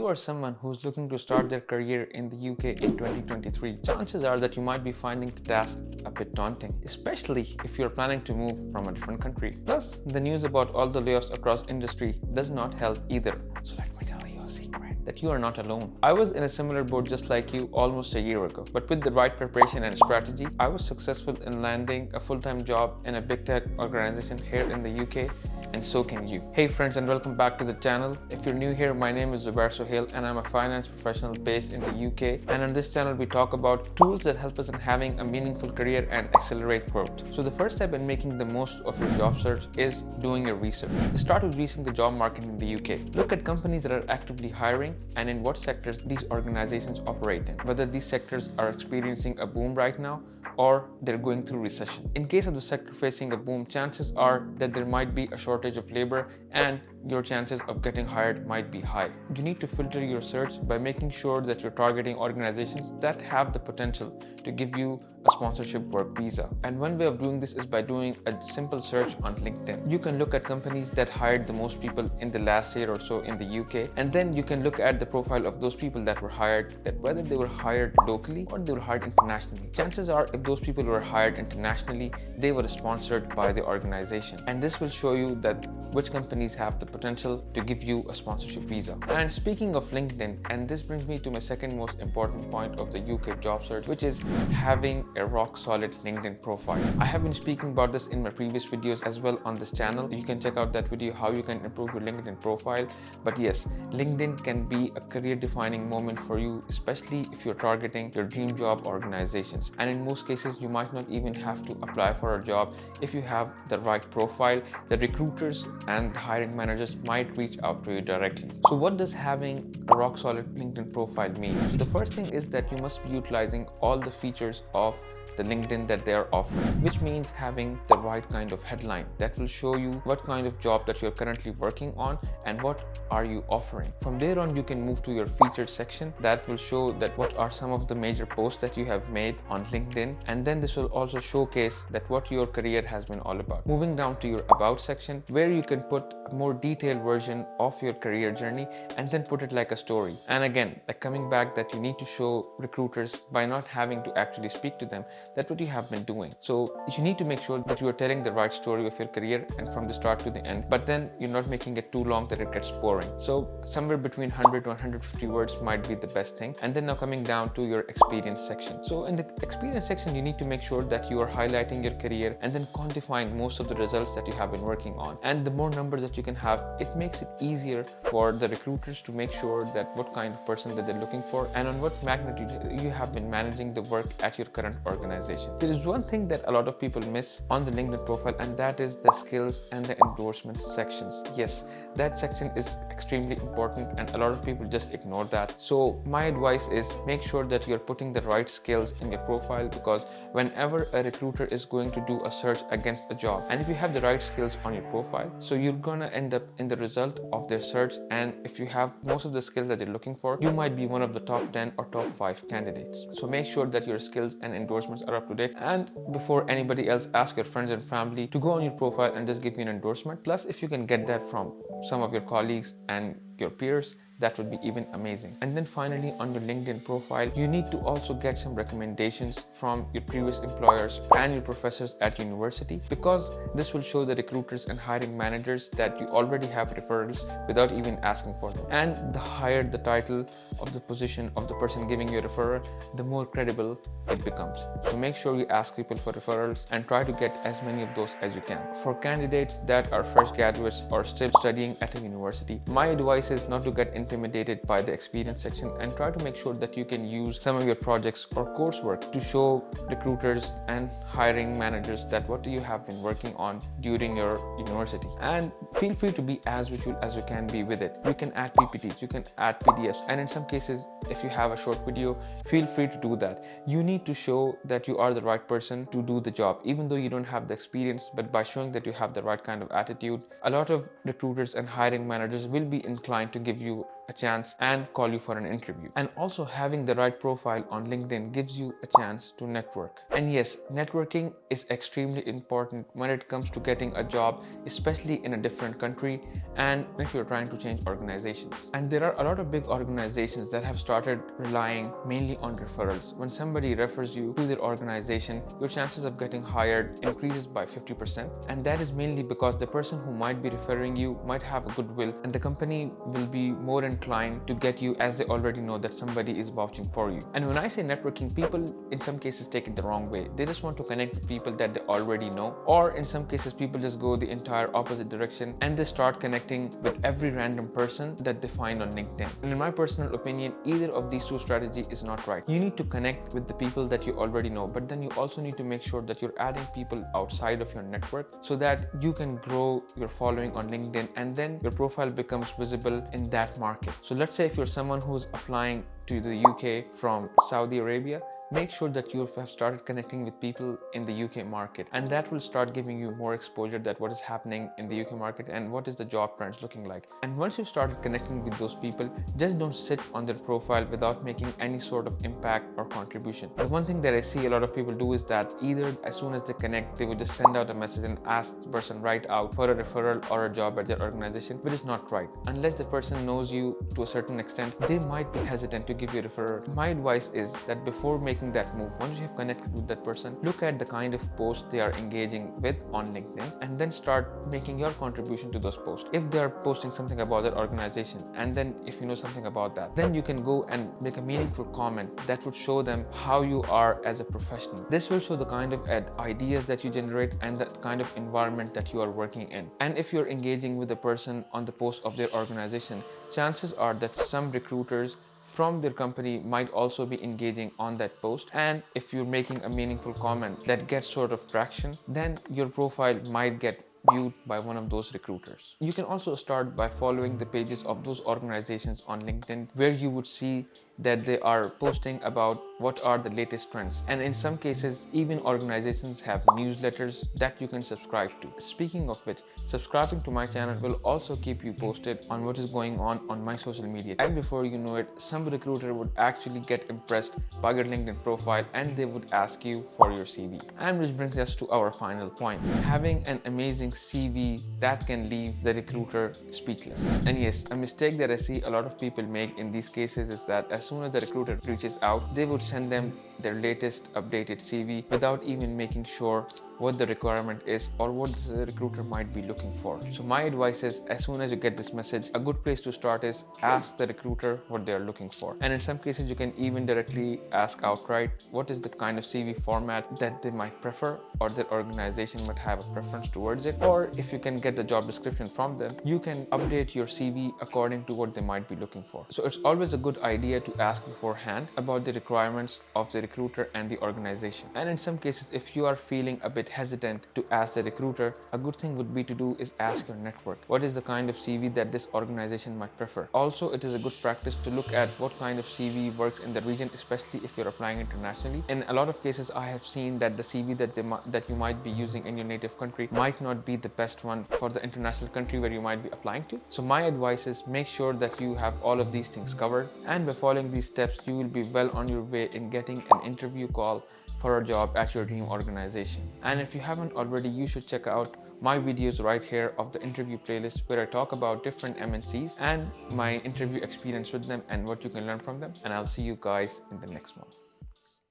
you are someone who's looking to start their career in the UK in 2023, chances are that you might be finding the task a bit daunting, especially if you're planning to move from a different country. Plus, the news about all the layoffs across industry does not help either. So let me tell you a secret, that you are not alone. I was in a similar boat just like you almost a year ago, but with the right preparation and strategy, I was successful in landing a full-time job in a big tech organization here in the UK, and so can you. Hey friends, and welcome back to the channel. If you're new here, my name is Zubair Sohail and I'm a finance professional based in the UK, and on this channel we talk about tools that help us in having a meaningful career and accelerate growth. So the first step in making the most of your job search is doing your research. Start with researching the job market in the UK. Look at companies that are actively hiring and in what sectors these organizations operate in, whether these sectors are experiencing a boom right now or they're going through recession. In case of the sector facing a boom, chances are that there might be a shortage of labor and your chances of getting hired might be high. You need to filter your search by making sure that you're targeting organizations that have the potential to give you a sponsorship work visa. And one way of doing this is by doing a simple search on LinkedIn. You can look at companies that hired the most people in the last year or so in the UK, and then you can look at the profile of those people that were hired, that whether they were hired locally or they were hired internationally. Chances are if those people were hired internationally, they were sponsored by the organization, and this will show you that which companies have the potential to give you a sponsorship visa. And speaking of LinkedIn, and this brings me to my second most important point of the UK job search, which is having a rock solid LinkedIn profile. I have been speaking about this in my previous videos as well on this channel. You can check out that video, how you can improve your LinkedIn profile. But yes, LinkedIn can be a career defining moment for you, especially if you're targeting your dream job organizations. And in most cases, you might not even have to apply for a job. If you have the right profile, the recruiters and the hiring managers might reach out to you directly. So what does having a rock solid LinkedIn profile mean? So the first thing is that you must be utilizing all the features of the LinkedIn that they are offering, which means having the right kind of headline that will show you what kind of job that you're currently working on and what are you offering. From there on, you can move to your featured section that will show that what are some of the major posts that you have made on LinkedIn, and then this will also showcase that what your career has been all about. Moving down to your about section, where you can put a more detailed version of your career journey and then put it like a story. And again, like coming back that you need to show recruiters by not having to actually speak to them, that's what you have been doing. So you need to make sure that you are telling the right story of your career and from the start to the end, but then you're not making it too long that it gets boring. So somewhere between 100 to 150 words might be the best thing. And then now coming down to your experience section. So in the experience section, you need to make sure that you are highlighting your career and then quantifying most of the results that you have been working on. And the more numbers that you can have, it makes it easier for the recruiters to make sure that what kind of person that they're looking for and on what magnitude you have been managing the work at your current organization. There is one thing that a lot of people miss on the LinkedIn profile, and that is the skills and the endorsements sections. Yes, that section is extremely important and a lot of people just ignore that. So my advice is make sure that you're putting the right skills in your profile, because whenever a recruiter is going to do a search against a job, and if you have the right skills on your profile, so you're gonna end up in the result of their search, and if you have most of the skills that they're looking for, you might be one of the top 10 or top 5 candidates. So make sure that your skills and endorsements are up to date, and before anybody else, ask your friends and family to go on your profile and just give you an endorsement. Plus, if you can get that from some of your colleagues and your peers, that would be even amazing. And then finally, on your LinkedIn profile, you need to also get some recommendations from your previous employers and your professors at university, because this will show the recruiters and hiring managers that you already have referrals without even asking for them. And the higher the title of the position of the person giving you a referral, the more credible it becomes. So make sure you ask people for referrals and try to get as many of those as you can. For candidates that are fresh graduates or still studying at a university, my advice is not to get intimidated by the experience section and try to make sure that you can use some of your projects or coursework to show recruiters and hiring managers that what you have been working on during your university. And feel free to be as visual as you can be with it. You can add PPTs, you can add PDFs, and in some cases, if you have a short video, feel free to do that. You need to show that you are the right person to do the job, even though you don't have the experience, but by showing that you have the right kind of attitude, a lot of recruiters and hiring managers will be inclined to give you a a chance and call you for an interview. And also having the right profile on LinkedIn gives you a chance to network. And yes, networking is extremely important when it comes to getting a job, especially in a different country and if you're trying to change organizations. And there are a lot of big organizations that have started relying mainly on referrals. When somebody refers you to their organization, your chances of getting hired increases by 50%. And that is mainly because the person who might be referring you might have a goodwill, and the company will be more inclined to get you as they already know that somebody is vouching for you. And when I say networking, people in some cases take it the wrong way. They just want to connect with people that they already know, or in some cases people just go the entire opposite direction and they start connecting with every random person that they find on LinkedIn. And in my personal opinion, either of these two strategies is not right. You need to connect with the people that you already know, but then you also need to make sure that you're adding people outside of your network so that you can grow your following on LinkedIn and then your profile becomes visible in that market. So let's say if you're someone who's applying to the UK from Saudi Arabia, make sure that you have started connecting with people in the UK market, and that will start giving you more exposure that what is happening in the UK market and what is the job trends looking like. And once you started connecting with those people, just don't sit on their profile without making any sort of impact or contribution. The one thing that I see a lot of people do is that either as soon as they connect, they would just send out a message and ask the person right out for a referral or a job at their organization, which is not right. Unless the person knows you to a certain extent, they might be hesitant to give you a referral. My advice is that before making that move, once you have connected with that person, look at the kind of posts they are engaging with on LinkedIn and then start making your contribution to those posts. If they are posting something about their organization, and then if you know something about that, then you can go and make a meaningful comment that would show them how you are as a professional. This will show the kind of ideas that you generate and the kind of environment that you are working in. And if you're engaging with a person on the post of their organization, chances are that some recruiters from their company might also be engaging on that post. And if you're making a meaningful comment that gets sort of traction, then your profile might get viewed by one of those recruiters. You can also start by following the pages of those organizations on LinkedIn where you would see that they are posting about what are the latest trends. And in some cases, even organizations have newsletters that you can subscribe to. Speaking of which, subscribing to my channel will also keep you posted on what is going on my social media. And before you know it, some recruiter would actually get impressed by your LinkedIn profile and they would ask you for your CV. And which brings us to our final point: having an amazing CV that can leave the recruiter speechless. And yes, a mistake that I see a lot of people make in these cases is that as soon as the recruiter reaches out, they would send them their latest updated CV without even making sure what the requirement is or what the recruiter might be looking for. So my advice is, as soon as you get this message, a good place to start is ask the recruiter what they're looking for. And in some cases, you can even directly ask outright what is the kind of CV format that they might prefer or their organization might have a preference towards it. Or if you can get the job description from them, you can update your CV according to what they might be looking for. So it's always a good idea to ask beforehand about the requirements of the recruiter and the organization. And in some cases, if you are feeling a bit hesitant to ask the recruiter, a good thing would be to do is ask your network. What is the kind of CV that this organization might prefer? Also, it is a good practice to look at what kind of CV works in the region, especially if you're applying internationally. In a lot of cases, I have seen that the CV that you might be using in your native country might not be the best one for the international country where you might be applying to. So my advice is make sure that you have all of these things covered, and by following these steps, you will be well on your way in getting an interview call for a job at your dream organization. And if you haven't already, you should check out my videos right here of the interview playlist where I talk about different MNCs and my interview experience with them and what you can learn from them. And I'll see you guys in the next one.